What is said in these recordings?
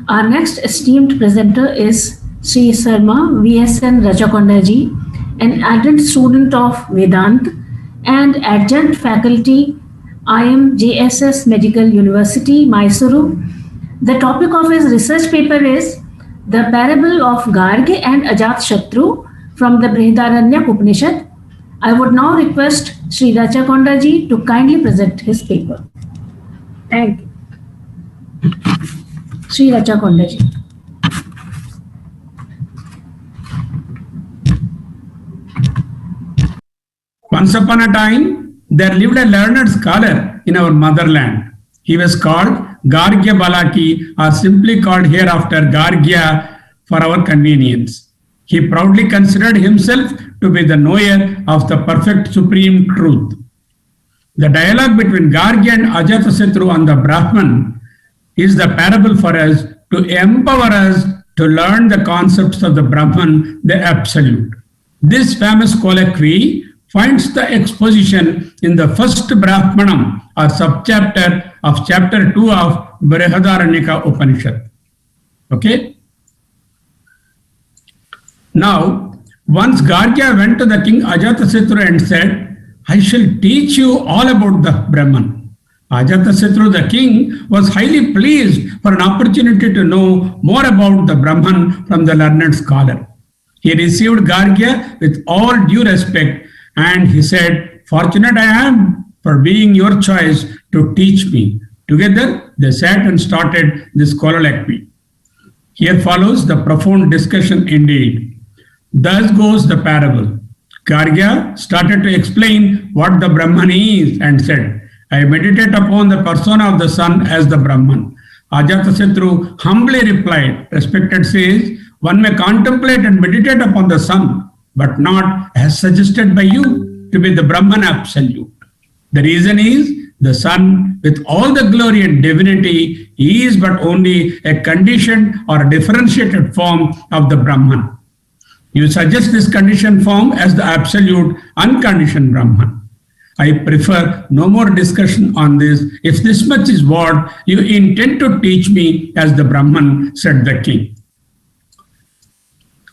Our next esteemed presenter is Sri Sarma VSN Rajakondaji, an ardent student of Vedant and adjunct faculty IMJSS Medical University, Mysuru. The topic of his research paper is The Parable of Garg and Ajatshatu from the Brihadaranyaka Upanishad. I would now request Sri Rajakondaji to kindly present his paper. Thank you. Sri Rajakondaji. Once upon a time, there lived a learned scholar in our motherland. He was called Gargya Balaki, or simply called hereafter Gargya for our convenience. He proudly considered himself to be the knower of the perfect supreme truth. The dialogue between Gargya and Ajatha on the Brahman is the parable for us to empower us to learn the concepts of the Brahman, the Absolute. This famous colloquy finds the exposition in the first Brahmanam, or subchapter of chapter 2 of Brihadaranyaka Upanishad. Okay? Now, once Gargya went to the king Ajatha and said, I shall teach you all about the Brahman. Ajatha the king, was highly pleased for an opportunity to know more about the Brahman from the learned scholar. He received Gargya with all due respect, and he said, Fortunate I am for being your choice to teach me. Together, they sat and started this colloquy. Here follows the profound discussion indeed. Thus goes the parable. Gargya started to explain what the Brahman is and said, I meditate upon the persona of the sun as the Brahman. Ajatha humbly replied, Respected sage, one may contemplate and meditate upon the sun, but not as suggested by you to be the Brahman Absolute. The reason is, the sun, with all the glory and divinity, is but only a conditioned or differentiated form of the Brahman. You suggest this conditioned form as the absolute, unconditioned Brahman. I prefer no more discussion on this, if this much is what you intend to teach me as the Brahman, said the king.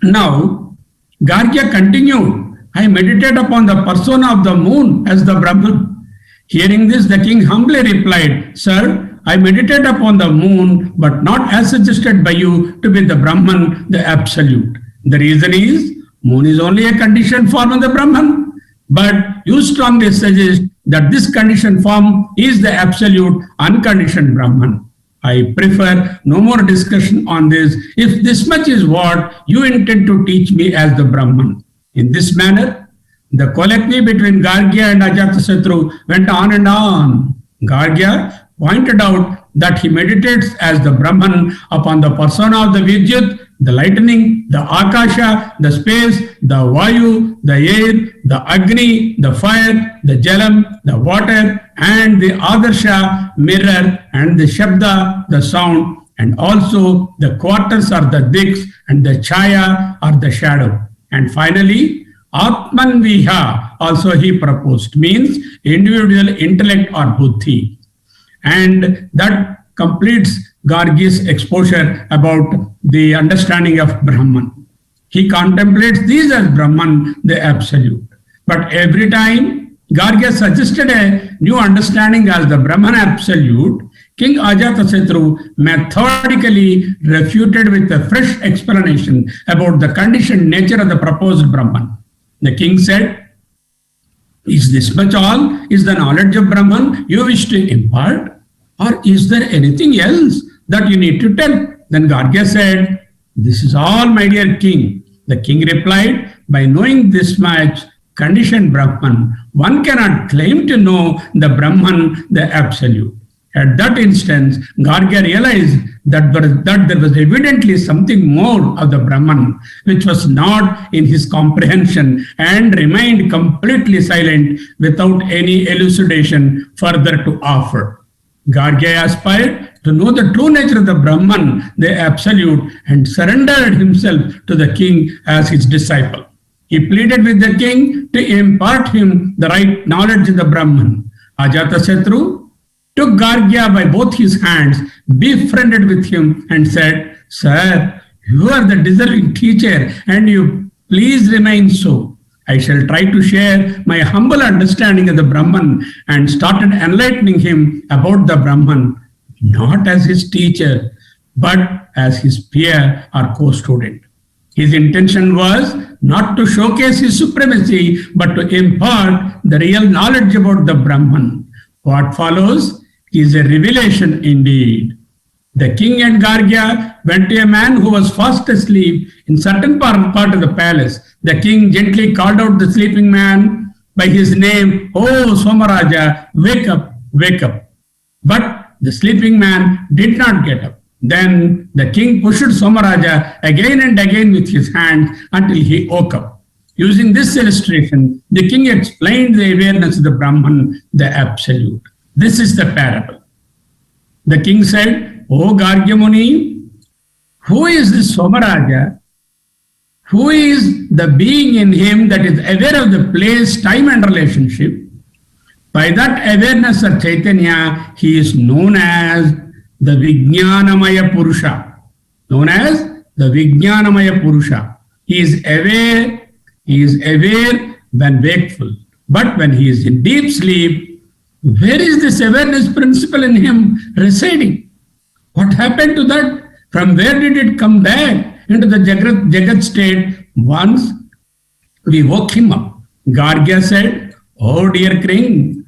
Now, Gargya continued, I meditate upon the persona of the moon as the Brahman. Hearing this, the king humbly replied, Sir, I meditate upon the moon, but not as suggested by you to be the Brahman, the Absolute. The reason is, moon is only a conditioned form of the Brahman, but you strongly suggest that this conditioned form is the absolute, unconditioned Brahman. I prefer no more discussion on this, if this much is what you intend to teach me as the Brahman. In this manner, the colloquy between Gargya and Ajatha went on and on. Gargya pointed out that he meditates as the Brahman upon the persona of the Vidyut, the lightning, the Akasha, the space, the Vayu, the air, the Agni, the fire, the Jalam, the water, and the Adarsha, mirror, and the Shabda, the sound, and also the quarters are the Diks, and the Chaya are the shadow. And finally, Atman Viha also he proposed, means individual intellect or buddhi. And that completes Gargya's exposure about the understanding of Brahman. He contemplates these as Brahman, the Absolute. But every time Gargya suggested a new understanding as the Brahman Absolute, King Ajatha methodically refuted with a fresh explanation about the conditioned nature of the proposed Brahman. The king said, Is this much all? Is the knowledge of Brahman you wish to impart? Or is there anything else that you need to tell? Then Gargya said, This is all, my dear king. The king replied, By knowing this much, conditioned Brahman, one cannot claim to know the Brahman, the Absolute. At that instant, Gargya realized that there was evidently something more of the Brahman, which was not in his comprehension, and remained completely silent without any elucidation further to offer. Gargya aspired to know the true nature of the Brahman, the Absolute, and surrendered himself to the king as his disciple. He pleaded with the king to impart him the right knowledge of the Brahman. Ajatha took Gargya by both his hands, befriended with him, and said, Sir, you are the deserving teacher, and you please remain so. I shall try to share my humble understanding of the Brahman, and started enlightening him about the Brahman, not as his teacher, but as his peer or co-student. His intention was not to showcase his supremacy, but to impart the real knowledge about the Brahman. What follows is a revelation indeed. The king and Gargya went to a man who was fast asleep in certain part of the palace. The king gently called out the sleeping man by his name, Oh Somaraja, wake up, wake up. But the sleeping man did not get up. Then the king pushed Somaraja again and again with his hand until he woke up. Using this illustration, the king explained the awareness of the Brahman, the Absolute. This is the parable. The king said, O Gargya Muni, who is this Somaraja? Who is the being in him that is aware of the place, time and relationship? By that awareness of Chaitanya, he is known as the Vijnanamaya Purusha. Known as the Vijnanamaya Purusha. He is aware when wakeful. But when he is in deep sleep, where is this awareness principle in him residing? What happened to that? From where did it come back into the Jagat state once we woke him up? Gargya said, Oh dear king,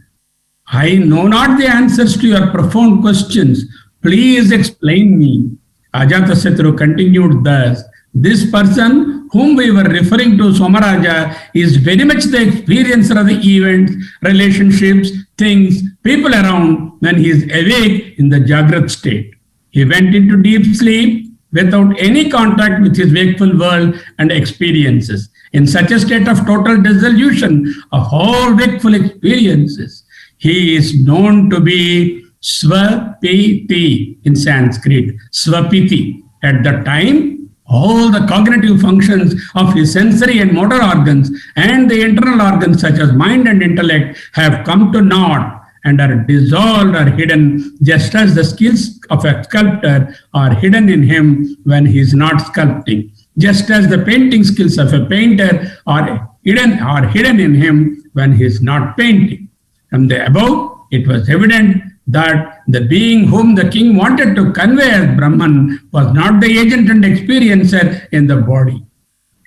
I know not the answers to your profound questions. Please explain me. Ajatha Satru continued thus. This person whom we were referring to, Somaraja, is very much the experiencer of the events, relationships, things, people around when he is awake in the Jagrat state. He went into deep sleep without any contact with his wakeful world and experiences. In such a state of total dissolution of all wakeful experiences, he is known to be Swapiti in Sanskrit. Swapiti. At that time, all the cognitive functions of his sensory and motor organs and the internal organs such as mind and intellect have come to naught and are dissolved or hidden, just as the skills of a sculptor are hidden in him when he is not sculpting, just as the painting skills of a painter are hidden in him when he is not painting. From the above, it was evident that the being whom the king wanted to convey as Brahman was not the agent and experiencer in the body.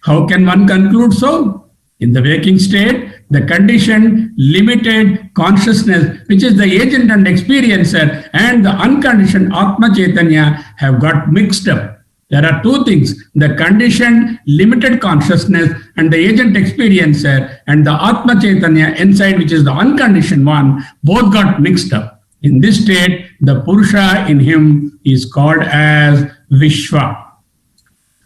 How can one conclude so? In the waking state, the conditioned, limited consciousness, which is the agent and experiencer, and the unconditioned Atma Chaitanya have got mixed up. There are two things, the conditioned, limited consciousness and the agent experiencer, and the Atma Chaitanya inside, which is the unconditioned one, both got mixed up. In this state, the Purusha in him is called as Vishwa.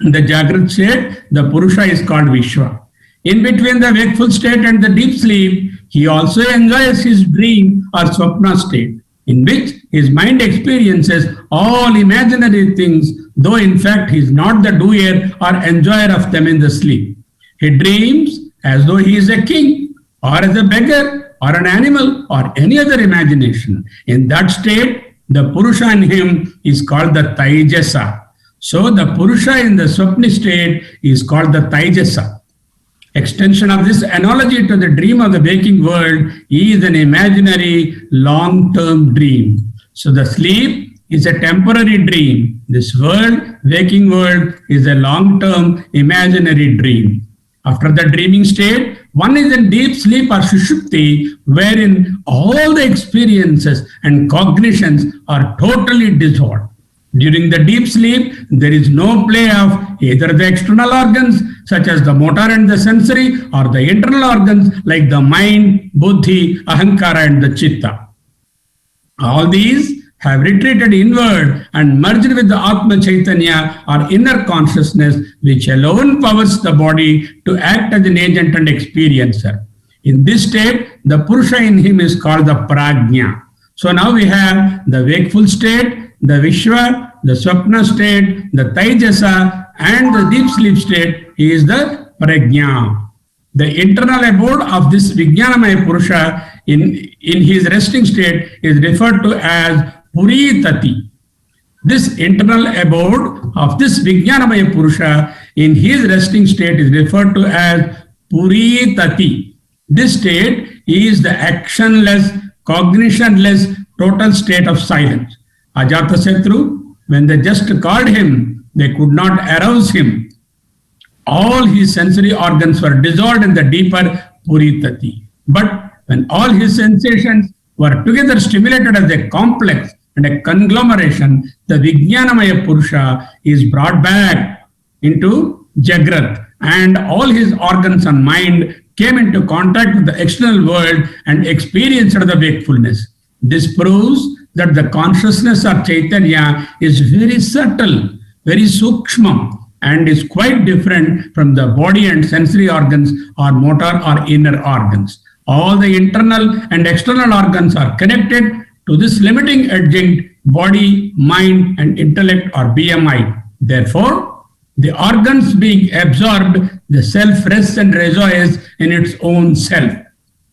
In the Jagrat state, the Purusha is called Vishwa. In between the wakeful state and the deep sleep, he also enjoys his dream or Swapna state, in which his mind experiences all imaginary things, though in fact he is not the doer or enjoyer of them in the sleep. He dreams as though he is a king or as a beggar or an animal or any other imagination. In that state, the Purusha in him is called the Taijasa. So the Purusha in the Swapni state is called the Taijasa. Extension of this analogy to the dream of the waking world is an imaginary long-term dream. So the sleep is a temporary dream. This world, waking world, is a long-term imaginary dream. After the dreaming state, one is in deep sleep or sushupti, wherein all the experiences and cognitions are totally dissolved. During the deep sleep, there is no play of either the external organs, such as the motor and the sensory, or the internal organs, like the mind, buddhi, ahankara, and the chitta. All these have retreated inward and merged with the Atma Chaitanya or inner consciousness, which alone powers the body to act as an agent and experiencer. In this state, the Purusha in him is called the Prajna. So now we have the wakeful state, the Vishwa, the Swapna state, the Taijasa, and the deep sleep state is the Prajna. The internal abode of this Vijnanamaya Purusha in his resting state is referred to as Puritati. This internal abode of this Vijnanamaya Purusha in his resting state is referred to as Puritati. This state is the actionless, cognitionless, total state of silence. Ajatha Satru, when they just called him, they could not arouse him. All his sensory organs were dissolved in the deeper Puritati. But when all his sensations were together stimulated as a complex and a conglomeration, the Vijnanamaya Purusha is brought back into Jagrat, and all his organs and mind came into contact with the external world and experienced the wakefulness. This proves that the consciousness of Chaitanya is very subtle, very sukshma, and is quite different from the body and sensory organs or motor or inner organs. All the internal and external organs are connected to this limiting adjunct body, mind, and intellect or BMI. Therefore, the organs being absorbed, the self rests and rejoices in its own self.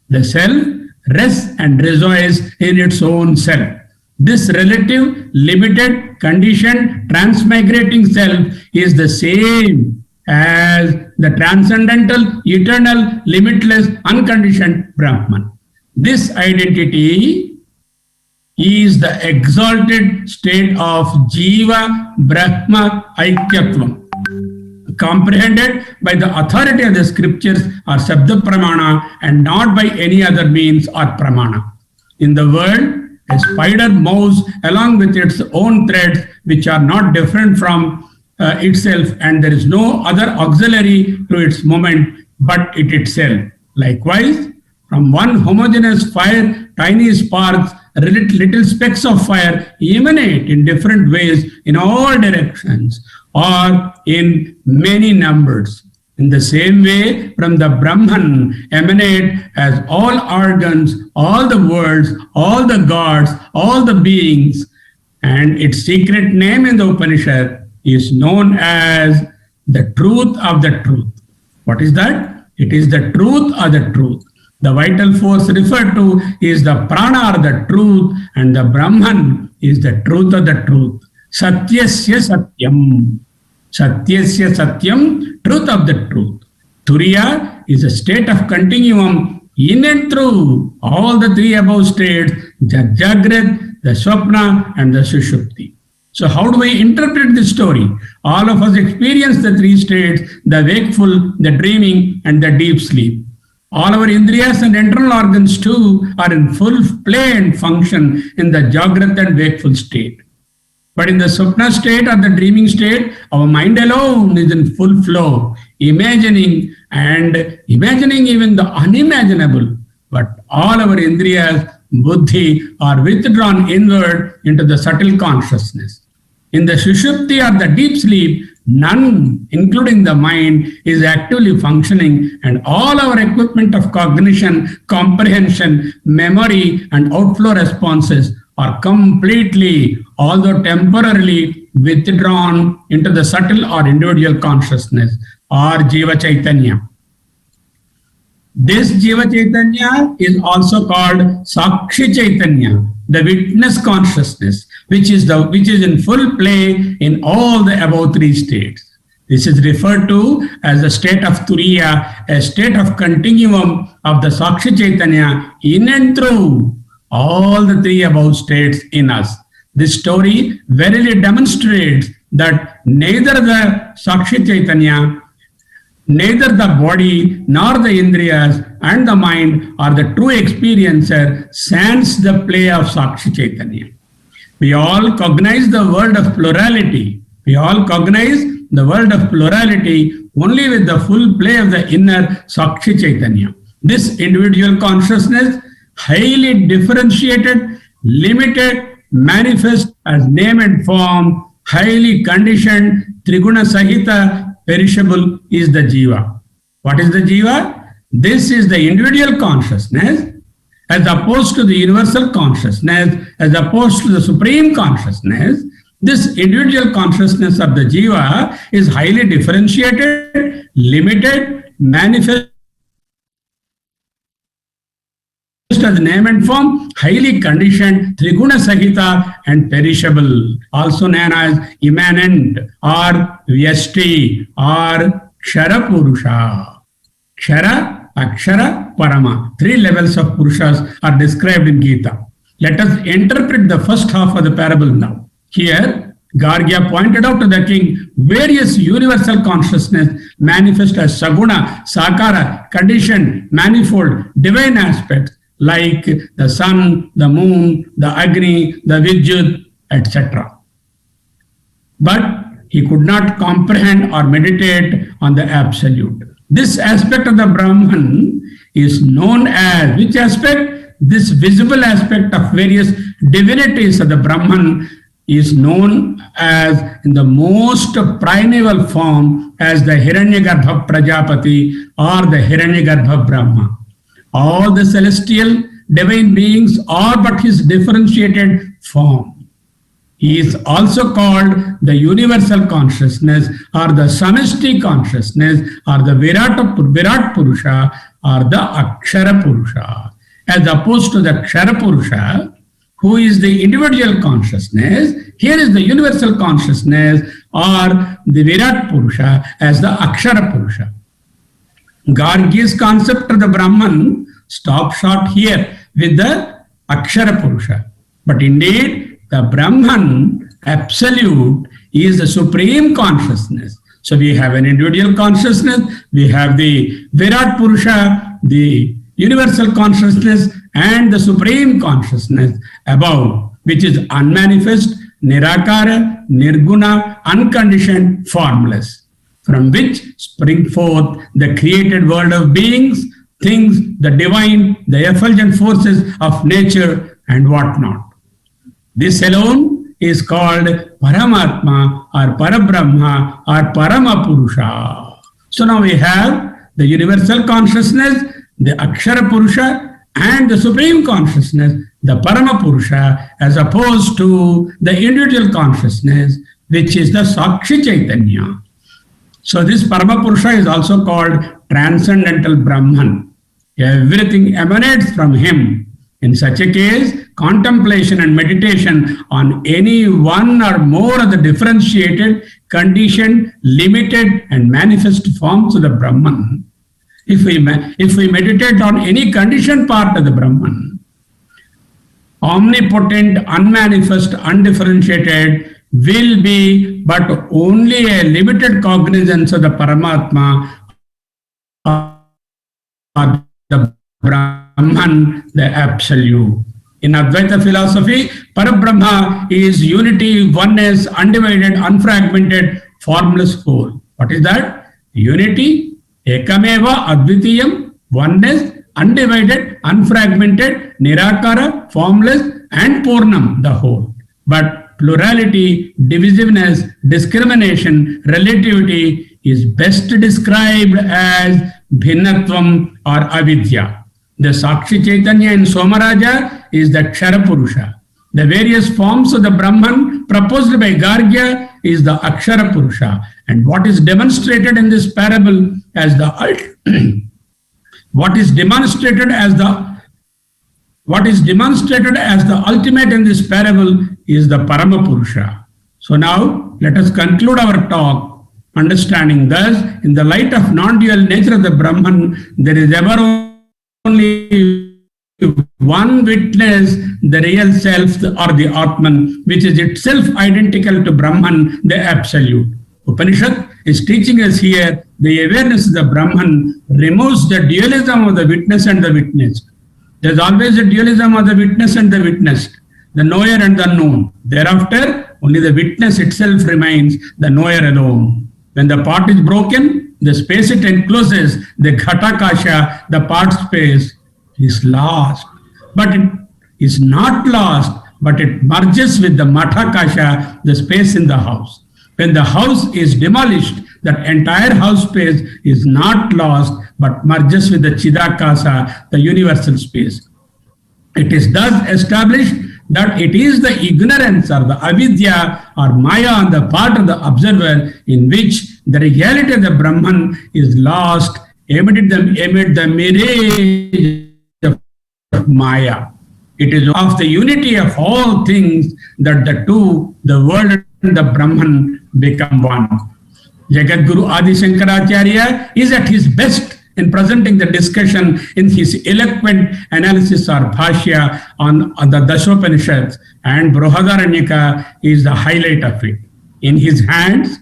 The self rests and rejoices in its own self. This relative, limited, conditioned, transmigrating self is the same as the transcendental, eternal, limitless, unconditioned Brahman. This identity is the exalted state of Jiva Brahma Aikyatvam, comprehended by the authority of the scriptures or Sabda Pramana and not by any other means or Pramana. In the world, a spider moves along with its own threads, which are not different from itself, and there is no other auxiliary to its movement but it itself. Likewise, from one homogeneous fire, tiny sparks, little specks of fire emanate in different ways in all directions or in many numbers. In the same way, from the Brahman emanate as all organs, all the worlds, all the gods, all the beings, and its secret name in the Upanishad is known as the truth of the truth. What is that? It is the truth of the truth. The vital force referred to is the prana or the truth, and the Brahman is the truth of the truth. Satyasya satyam. Satyasya satyam, truth of the truth. Turiya is a state of continuum in and through all the three above states, the Jagrat, the Swapna, and the Sushupti. So how do we interpret this story? All of us experience the three states, the wakeful, the dreaming, and the deep sleep. All our indriyas and internal organs too are in full play and function in the Jagrat and wakeful state. But in the Swapna state or the dreaming state, our mind alone is in full flow, imagining even the unimaginable. But all our indriyas, buddhi, are withdrawn inward into the subtle consciousness. In the Sushupti or the deep sleep, none, including the mind, is actively functioning, and all our equipment of cognition, comprehension, memory, and outflow responses are completely, although temporarily, withdrawn into the subtle or individual consciousness or Jiva Chaitanya. This Jiva Chaitanya is also called Sakshi Chaitanya, the witness consciousness, which is in full play in all the above three states. This is referred to as the state of Turiya, a state of continuum of the Sakshi Chaitanya in and through all the three above states in us. This story verily demonstrates that neither the Sakshi Chaitanya, neither the body nor the indriyas and the mind are the true experiencer sans the play of Sakshi Chaitanya. We all cognize the world of plurality. We all cognize the world of plurality only with the full play of the inner Sakshi Chaitanya. This individual consciousness, highly differentiated, limited, manifest as name and form, highly conditioned, Triguna Sahita, perishable, is the Jiva. What is the Jiva? This is the individual consciousness as opposed to the universal consciousness, as opposed to the supreme consciousness. This individual consciousness of the Jiva is highly differentiated, limited, manifest as name and form, highly conditioned, Triguna Sahita and perishable, also known as immanent or Vyasti or Kshara Purusha. Kshara, Akshara, Parama. Three levels of Purushas are described in Gita. Let us interpret the first half of the parable now. Here, Gargya pointed out to the king various universal consciousness manifest as Saguna, Sakara, conditioned, manifold, divine aspects like the sun, the moon, the Agni, the Vidyut, etc. But he could not comprehend or meditate on the absolute. This aspect of the Brahman is known as, which aspect? This visible aspect of various divinities of the Brahman is known as, in the most primeval form, as the Hiranyagarbha Prajapati or the Hiranyagarbha Brahma. All the celestial divine beings are but his differentiated form. He is also called the universal consciousness or the samishti consciousness or the Virat Purusha or the Akshara Purusha, as opposed to the Kshara Purusha, who is the individual consciousness. Here is the universal consciousness or the Virat Purusha as the Akshara Purusha. Gargi's concept of the Brahman stops short here with the Akshara Purusha. But indeed, the Brahman, absolute, is the supreme consciousness. So we have an individual consciousness, we have the Virat Purusha, the universal consciousness, and the supreme consciousness above, which is unmanifest, nirakara, nirguna, unconditioned, formless, from which spring forth the created world of beings, things, the divine, the effulgent forces of nature, and whatnot. This alone is called Paramatma or Parabrahma or Paramapurusha. So now we have the universal consciousness, the Akshara Purusha, and the supreme consciousness, the Paramapurusha, as opposed to the individual consciousness, which is the Sakshi Chaitanya. So this Paramapurusha is also called transcendental Brahman. Everything emanates from him. In such a case, contemplation and meditation on any one or more of the differentiated, conditioned, limited, and manifest forms of the Brahman. If we meditate on any conditioned part of the Brahman, omnipotent, unmanifest, undifferentiated, will be but only a limited cognizance of the Paramatma or the Brahman, the Absolute. In Advaita philosophy, Parabrahma is unity, oneness, undivided, unfragmented, formless whole. What is that? Unity, Ekameva, Advitiyam, oneness, undivided, unfragmented, Nirakara, formless, and Purnam, the whole. But plurality, divisiveness, discrimination, relativity is best described as Bhinnatvam or Avidya. The Sakshi Chaitanya in Somaraja is the Kshara Purusha. The various forms of the Brahman proposed by Gargya is the Akshara Purusha. And what is demonstrated in this parable as the ultimate in this parable is the Parama Purusha. So now let us conclude our talk, understanding thus, in the light of non-dual nature of the Brahman, there is ever only one witness, the real self or the Atman, which is itself identical to Brahman, the Absolute. Upanishad is teaching us here the awareness of the Brahman removes the dualism of the witness and the witnessed. There is always a dualism of the witness and the witnessed, the knower and the known. Thereafter, only the witness itself remains, the knower alone. When the part is broken, the space it encloses, the ghatakasha, the part space, is lost. But it is not lost, but it merges with the mathakasha, the space in the house. When the house is demolished, that entire house space is not lost, but merges with the chidakasa, the universal space. It is thus established that it is the ignorance or the avidya or maya on the part of the observer in which the reality of the Brahman is lost amid the mirage of Maya. It is of the unity of all things that the two, the world and the Brahman, become one. Jagadguru Adi Shankaracharya is at his best in presenting the discussion in his eloquent analysis or bhashya on the Dashopanishads, and Brihadaranyaka is the highlight of it. In his hands,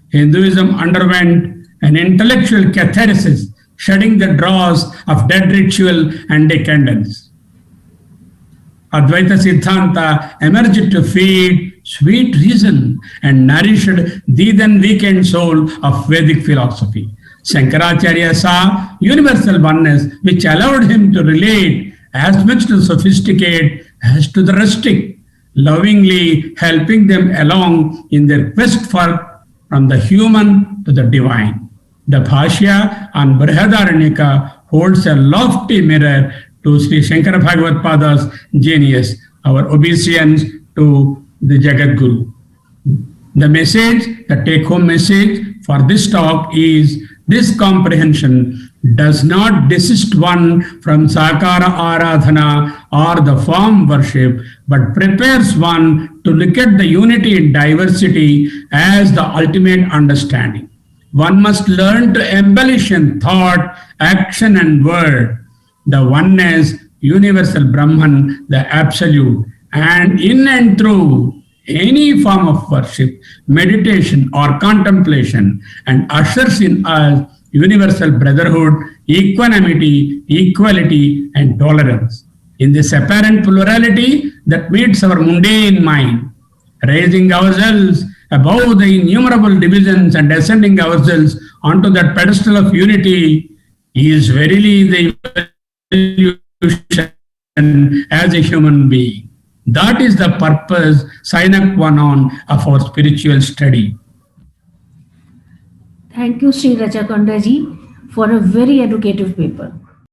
Hinduism underwent an intellectual catharsis, shedding the dross of dead ritual and decadence. Advaita Siddhanta emerged to feed sweet reason and nourished the then weakened soul of Vedic philosophy. Shankaracharya saw universal oneness which allowed him to relate as much to the sophisticate as to the rustic, lovingly helping them along in their quest for from the human to the divine. The Bhashya on Brihadaranyaka holds a lofty mirror to Sri Shankara Bhagavad Pada's genius, our obeisance to the Jagadguru. The message, the take-home message for this talk is this: comprehension does not desist one from Sakara Aradhana or the form worship, but prepares one to look at the unity in diversity as the ultimate understanding. One must learn to embellish in thought, action, and word the oneness, universal Brahman, the absolute, and in and through any form of worship, meditation, or contemplation, and ushers in us universal brotherhood, equanimity, equality, and tolerance. In this apparent plurality that meets our mundane mind, raising ourselves above the innumerable divisions and ascending ourselves onto that pedestal of unity is verily the evolution as a human being. That is the purpose, sine qua non, of our spiritual study. Thank you, Sri Rajakonda ji, for a very educative paper.